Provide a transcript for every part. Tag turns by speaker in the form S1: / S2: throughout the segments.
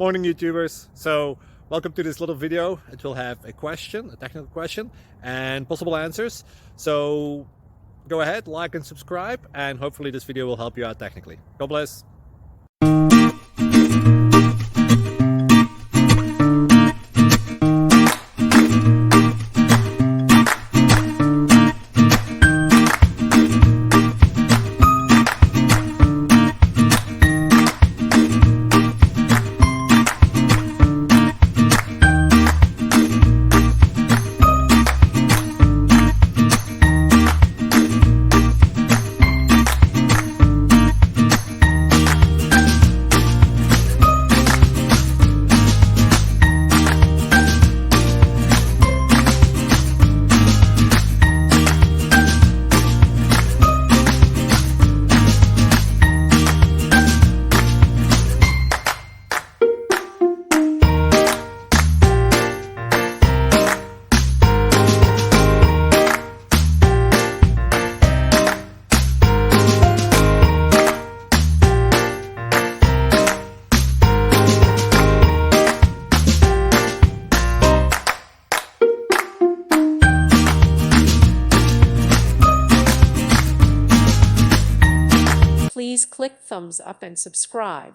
S1: Morning YouTubers. So welcome to this little video. It will have a question, a technical question, and possible answers. So go ahead, like and subscribe, and hopefully this video will help you out technically. God bless.
S2: Please click thumbs up and subscribe.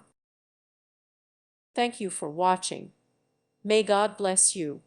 S2: Thank you for watching. May God bless you.